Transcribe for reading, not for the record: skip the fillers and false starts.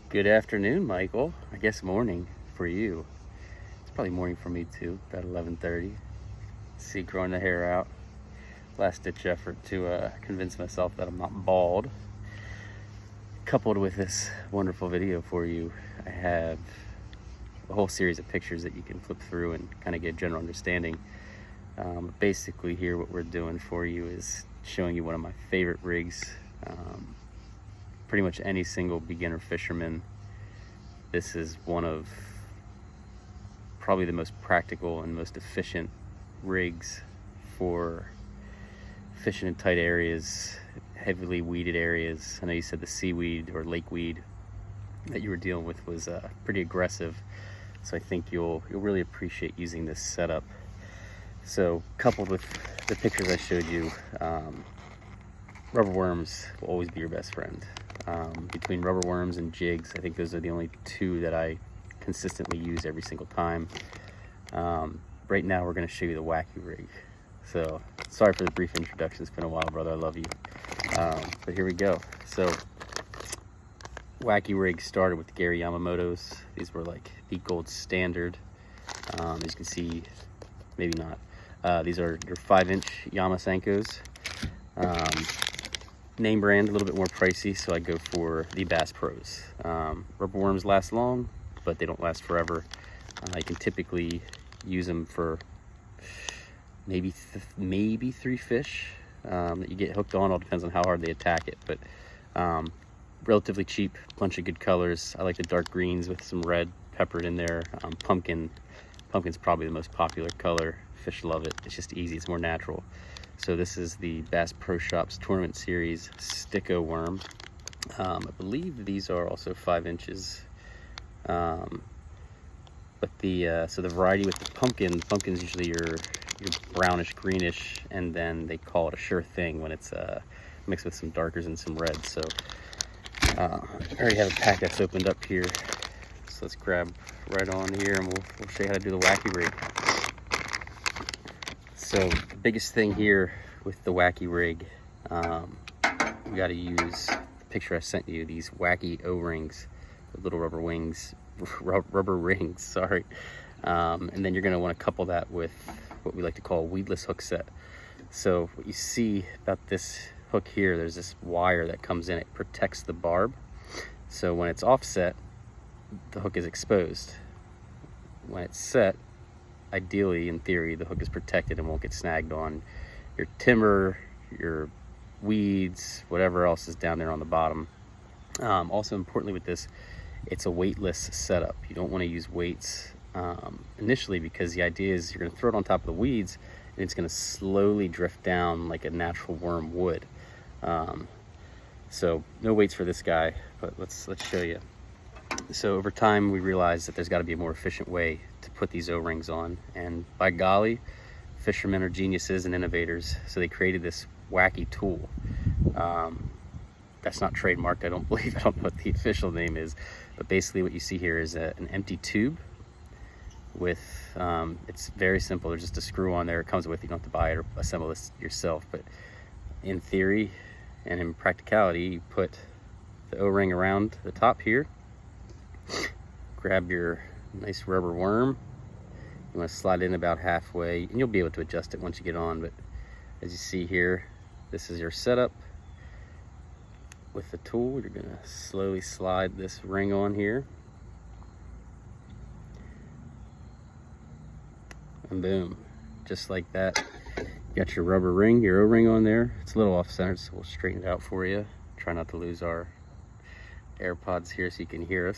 Good afternoon, Michael. I guess morning for you. It's probably morning for me too, about 11:30. See, growing the hair out. Last ditch effort to convince myself that I'm not bald. Coupled with this wonderful video for you, I have a whole series of pictures that you can flip through and kind of get a general understanding. Basically here what we're doing for you is showing you one of my favorite rigs. Pretty much any single beginner fisherman, this is one of probably the most practical and most efficient rigs for fishing in tight areas, heavily weeded areas. I know you said the seaweed or lake weed that you were dealing with was pretty aggressive, so I think you'll really appreciate using this setup. So coupled with the pictures I showed you, rubber worms will always be your best friend. Between rubber worms and jigs, I think those are the only two that I consistently use every single time. Right now we're going to show you the Wacky rig. So sorry for the brief introduction, it's been a while, brother, I love you. But here we go. So Wacky rig started with the Gary Yamamoto's. These were like the gold standard. As you can see, maybe not. These are your 5-inch Yamasenkos. Name brand, a little bit more pricey, so I go for the Bass Pros. Rubber worms last long, but they don't last forever. You can typically use them for maybe 3 fish that you get hooked on. All depends on how hard they attack it, but relatively cheap, bunch of good colors. I like the dark greens with some red peppered in there. Pumpkin's probably the most popular color. Fish love it. It's just easy, it's more natural. So this is the Bass Pro Shops Tournament Series Sticko worm. I believe these are also 5 inches. But so the variety with the pumpkin's usually your brownish greenish, and then they call it a sure thing when it's mixed with some darkers and some reds. So I already have a pack that's opened up here. So let's grab right on here and we'll show you how to do the Wacky rig. So the biggest thing here with the Wacky rig, you got to use the picture I sent you, these Wacky O-rings with little rubber rings, sorry. And then you're going to want to couple that with what we like to call a weedless hook set. So what you see about this hook here, there's this wire that comes in, it protects the barb. So when it's offset, the hook is exposed. When it's set, ideally, in theory, the hook is protected and won't get snagged on your timber, your weeds, whatever else is down there on the bottom. Also importantly with this, it's a weightless setup. You don't want to use weights initially, because the idea is you're going to throw it on top of the weeds and it's going to slowly drift down like a natural worm would. So no weights for this guy, but let's show you. So over time we realized that there's got to be a more efficient way to put these O-rings on, and by golly, fishermen are geniuses and innovators, so they created this Wacky tool. That's not trademarked, I don't believe. I don't know what the official name is, but basically what you see here is an empty tube with it's very simple. There's just a screw on there. It comes with, you don't have to buy it or assemble this yourself, but in theory and in practicality, you put the O-ring around the top here, grab your nice rubber worm, you want to slide it in about halfway, and you'll be able to adjust it once you get on. But as you see here, this is your setup. With the tool, you're going to slowly slide this ring on here, and boom, just like that, you got your rubber ring, your O-ring on there. It's a little off center, so we'll straighten it out for you. Try not to lose our AirPods here so you can hear us.